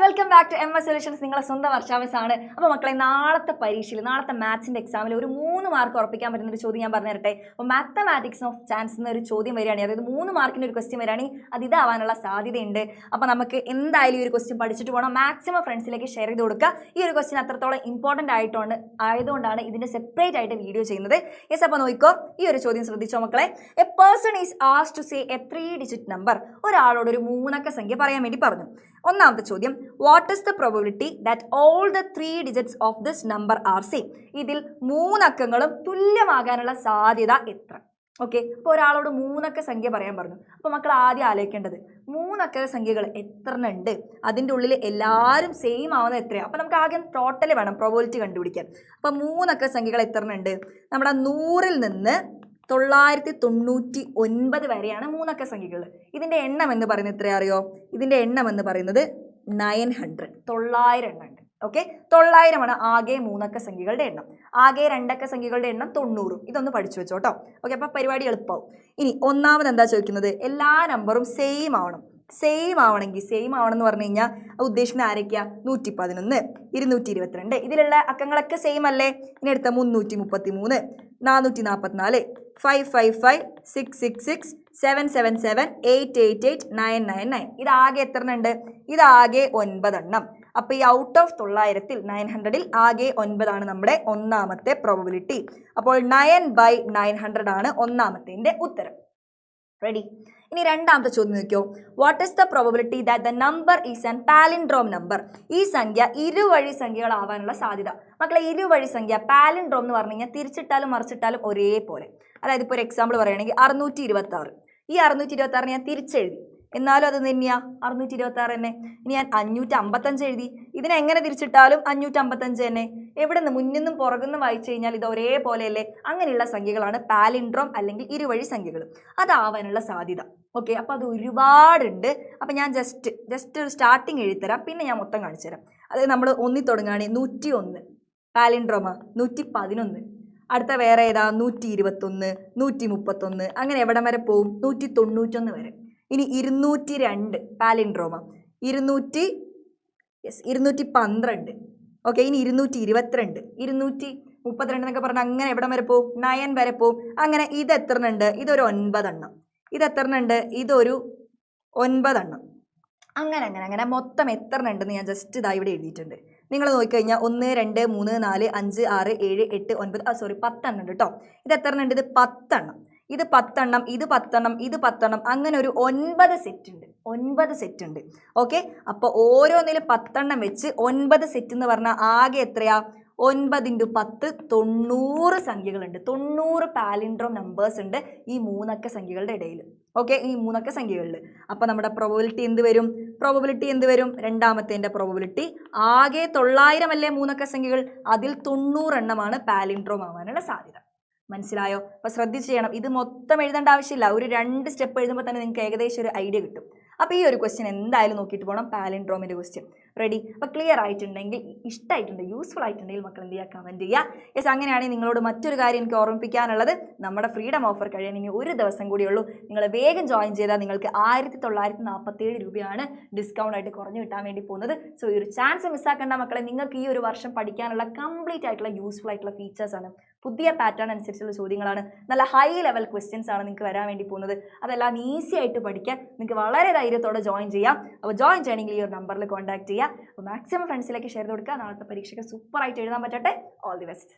Welcome back to MS solutions. നിങ്ങളെ സ്വന്തം വർഷാവസ് ആണ്. അപ്പോൾ മക്കളെ, നാളത്തെ പരീക്ഷയിൽ നാളത്തെ മാത്സിന്റെ എക്സാമിൽ ഒരു 3 മാർക്ക് ഉറപ്പിക്കാൻ പറ്റുന്ന ഒരു ചോദ്യം ഞാൻ പറഞ്ഞു തരട്ടെ. അപ്പോൾ മാത്തമാറ്റിക്സ് ഓഫ് ചാൻസ് എന്നൊരു ചോദ്യം വരികയാണെങ്കിൽ, അതായത് 3 മാർക്കിന്റെ ഒരു ക്വസ്റ്റ്യൻ വരികയാണെങ്കിൽ അത് ഇതാവാനുള്ള സാധ്യതയുണ്ട്. അപ്പോൾ നമുക്ക് എന്തായാലും ഈ ഒരു ക്വസ്റ്റ്യൻ പഠിച്ചിട്ട് പോകണം. മാക്സിമം ഫ്രണ്ട്സിലേക്ക് ഷെയർ ചെയ്ത് കൊടുക്കുക. ഈ ഒരു ക്വസ്റ്റ്യൻ അത്രത്തോളം ഇമ്പോർട്ടൻ്റ് ആയതുകൊണ്ടാണ് ഇതിന്റെ സെപ്പറേറ്റ് ആയിട്ട് വീഡിയോ ചെയ്യുന്നത്. യെസ്, അപ്പോൾ നോക്കിക്കോ, ഈ ഒരു ചോദ്യം ശ്രദ്ധിച്ചോ മക്കളെ. A person is asked to say a 3-digit number. ഒരാളോട് ഒരു 3 അക്ക സംഖ്യ പറയാൻ വേണ്ടി പറഞ്ഞു. ഒന്നാമത്തെ ചോദ്യം, what is the probability that all the 3 digits of this number are same? ഇതിൽ 3 അക്കങ്ങളും തുല്യമാകാനുള്ള സാധ്യത എത്ര? ഓക്കെ, അപ്പോൾ ഒരാളോട് 3 അക്ക സംഖ്യ പറയാൻ പറഞ്ഞു. അപ്പോൾ മക്കൾ ആദ്യം ആലോചിക്കേണ്ടത് 3 അക്ക സംഖ്യകൾ എത്ര ഉണ്ട്, അതിൻ്റെ ഉള്ളിൽ എല്ലാവരും സെയിം ആവുന്നത് എത്രയാണ്? അപ്പോൾ നമുക്ക് ആദ്യം ടോട്ടൽ വേണം പ്രോബബിലിറ്റി കണ്ടുപിടിക്കാൻ. അപ്പോൾ 3 അക്ക സംഖ്യകൾ എത്ര ഉണ്ട്? നമ്മുടെ 100-ൽ നിന്ന് 999 വരെയാണ് 3 അക്ക സംഖ്യകൾ. ഇതിൻ്റെ എണ്ണം എന്ന് പറയുന്നത് എത്രയാ അറിയോ? ഇതിൻ്റെ എണ്ണം എന്ന് പറയുന്നത് 900. 900 എണ്ണം ഉണ്ട്. ഓക്കെ, 900 ആണ് ആകെ 3 അക്ക സംഖ്യകളുടെ എണ്ണം. ആകെ 2 അക്ക സംഖ്യകളുടെ എണ്ണം 90. ഇതൊന്ന് പഠിച്ചു വെച്ചോട്ടോ. ഓക്കെ, അപ്പോൾ പരിപാടി എളുപ്പമാവും. ഇനി ഒന്നാമത് എന്താ ചോദിക്കുന്നത്? എല്ലാ നമ്പറും സെയിം ആവണം. സെയിം ആവണമെങ്കിൽ, സെയിം ആവണം എന്ന് പറഞ്ഞു കഴിഞ്ഞാൽ ഉദ്ദേശിക്കുന്ന ആരൊക്കെയാ? 111, 222. ഇതിലുള്ള അക്കങ്ങളൊക്കെ സെയിം അല്ലേ? ഇനി എടുത്ത 333, 444, 555, 666, 777, 888, 999. ഇതാകെ എത്ര ഉണ്ട്? ഇതാകെ 9 എണ്ണം. അപ്പോൾ ഈ ഔട്ട് ഓഫ് 900-ൽ 900-ൽ ആകെ 9 ആണ് നമ്മുടെ ഒന്നാമത്തെ പ്രോബബിലിറ്റി. അപ്പോൾ 9/900 ആണ് ഒന്നാമത്തെ ഉത്തരം. റെഡി? ഇനി രണ്ടാമത്തെ ചോദ്യം നോക്കിയോ. What is the probability that the number is an palindrome number? ഈ സംഖ്യ ഇരുവഴി സംഖ്യകളാവാനുള്ള സാധ്യത. മക്കളെ, ഇരുവഴി സംഖ്യ പാലിൻഡ്രോം എന്ന് പറഞ്ഞു കഴിഞ്ഞാൽ തിരിച്ചിട്ടാലും മറിച്ചിട്ടാലും ഒരേപോലെ. അതായത് ഇപ്പോൾ ഒരു എക്സാമ്പിൾ പറയുകയാണെങ്കിൽ 626. ഈ 626 ഞാൻ തിരിച്ചെഴുതി, എന്നാലും അത് തന്നെയാ 626 തന്നെ. ഇനി ഞാൻ 555 എഴുതി, ഇതിനെങ്ങനെ തിരിച്ചിട്ടാലും 555 തന്നെ. എവിടെ നിന്ന് മുന്നിൽ നിന്നും പുറകുനിന്നും വായിച്ചു കഴിഞ്ഞാൽ ഇത് ഒരേപോലെയല്ലേ? അങ്ങനെയുള്ള സംഖ്യകളാണ് പാലിൻഡ്രോം അല്ലെങ്കിൽ ഇരുവഴി സംഖ്യകൾ. അതാവാനുള്ള സാധ്യത. ഓക്കെ, അപ്പോൾ അത് ഒരുപാടുണ്ട്. അപ്പോൾ ഞാൻ ജസ്റ്റ് ഒരു സ്റ്റാർട്ടിങ് എഴുതിത്തരാം, പിന്നെ ഞാൻ മൊത്തം കാണിച്ചു തരാം. അതായത് നമ്മൾ ഒന്നി തുടങ്ങുകയാണെങ്കിൽ 101 പാലിൻഡ്രോമാ. 111. അടുത്ത വേറെ ഏതാ? 121, 131. അങ്ങനെ എവിടം വരെ പോവും? 191 വരെ. ഇനി 202 പാലിൻഡ്രോമ. 212. ഓക്കെ, ഇനി 222, 232 എന്നൊക്കെ പറഞ്ഞാൽ അങ്ങനെ എവിടം വരെ പോവും? 9 വരെ പോവും. അങ്ങനെ ഇത് എത്ര ഉണ്ട്? ഇതൊരു 9 എണ്ണം. ഇത് എത്ര ഉണ്ട്? ഇതൊരു 9 എണ്ണം. അങ്ങനെ മൊത്തം എത്ര ഉണ്ടെന്ന് ഞാൻ ജസ്റ്റ് ഇതാ ഇവിടെ എഴുതിയിട്ടുണ്ട്. നിങ്ങൾ നോക്കിക്കഴിഞ്ഞാൽ 1, 2, 3, 4, 5, 6, 7, 8, 9, 10 എണ്ണം ഉണ്ട് കേട്ടോ. ഇത് എത്ര ഉണ്ട്? ഇത് 10 എണ്ണം. ഇത് 10 എണ്ണം, ഇത് 10 എണ്ണം, ഇത് 10 എണ്ണം. അങ്ങനെ ഒരു 9 സെറ്റ് ഉണ്ട്. 9 സെറ്റ് ഉണ്ട്. ഓക്കെ, അപ്പോൾ ഓരോന്നിലും 10 എണ്ണം വെച്ച് 9 സെറ്റ് എന്ന് പറഞ്ഞാൽ ആകെ എത്രയാ? 9 × 10 90 സംഖ്യകളുണ്ട്. 90 പാലിൻഡ്രോം നമ്പേഴ്സ് ഉണ്ട് ഈ 3 അക്ക സംഖ്യകളുടെ ഇടയിൽ. ഓക്കെ, ഈ 3 അക്ക സംഖ്യകളിൽ. അപ്പോൾ നമ്മുടെ പ്രോബബിലിറ്റി എന്ത് വരും? രണ്ടാമത്തെ പ്രോബബിലിറ്റി ആകെ 900 അല്ലേ 3 അക്ക സംഖ്യകൾ? അതിൽ 90 എണ്ണമാണ് പാലിൻഡ്രോം ആവാനുള്ള സാധ്യത. മനസ്സിലായോ? അപ്പോൾ ശ്രദ്ധിച്ച് ചെയ്യണം. ഇത് മൊത്തം എഴുതേണ്ട ആവശ്യമില്ല. ഒരു 2 സ്റ്റെപ്പ് എഴുതുമ്പോൾ തന്നെ നിങ്ങൾക്ക് ഏകദേശം ഒരു ഐഡിയ കിട്ടും. അപ്പോൾ ഈ ഒരു ക്വസ്റ്റ്യൻ എന്തായാലും നോക്കിയിട്ട് പോകണം, പാലിൻഡ്രോമിൻ്റെ ക്വസ്റ്റ്യൻ. റെഡി? അപ്പോൾ ക്ലിയർ ആയിട്ടുണ്ടെങ്കിൽ, ഇഷ്ടമായിട്ടുണ്ട്, യൂസ്ഫുൾ ആയിട്ടുണ്ടെങ്കിൽ മക്കൾ എന്ത് ചെയ്യുക? കമൻറ്റ് ചെയ്യുക. യെസ്, അങ്ങനെയാണെങ്കിൽ നിങ്ങളോട് മറ്റൊരു കാര്യം എനിക്ക് ഓർമ്മിപ്പിക്കാനുള്ളത്, നമ്മുടെ ഫ്രീഡം ഓഫർ കഴിയാൻ ഇനി ഒരു ദിവസം കൂടിയുള്ളൂ. നിങ്ങൾ വേഗം ജോയിൻ ചെയ്താൽ നിങ്ങൾക്ക് 1947 രൂപയാണ് ഡിസ്കൗണ്ട് ആയിട്ട് കുറഞ്ഞു കിട്ടാൻ വേണ്ടി പോകുന്നത്. സോ ഈ ഒരു ചാൻസ് മിസ്സാക്കേണ്ട മക്കളെ. നിങ്ങൾക്ക് ഈ ഒരു വർഷം പഠിക്കാനുള്ള കംപ്ലീറ്റ് ആയിട്ടുള്ള യൂസ്ഫുൾ ആയിട്ടുള്ള ഫീച്ചേഴ്സാണ്. പുതിയ പാറ്റേൺ അനുസരിച്ചുള്ള ചോദ്യങ്ങളാണ്. നല്ല ഹൈ ലെവൽ ക്വസ്റ്റ്യൻസ് ആണ് നിങ്ങൾക്ക് വരാൻ വേണ്ടി പോകുന്നത്. അതെല്ലാം ഈസി ആയിട്ട് പഠിക്കാൻ നിങ്ങൾക്ക് വളരെ ധൈര്യത്തോടെ ജോയിൻ ചെയ്യാം. അപ്പോൾ ജോയിൻ ചെയ്യണമെങ്കിൽ ഈ ഒരു നമ്പറിൽ കോൺടാക്ട് ചെയ്യുക. അപ്പോൾ മാക്സിമം ഫ്രണ്ട്സിലേക്ക് ഷെയർ ചെയ്ത് കൊടുക്കുക. നാളത്തെ പരീക്ഷയ്ക്ക് സൂപ്പറായിട്ട് എഴുതാൻ പറ്റട്ടെ. All the best.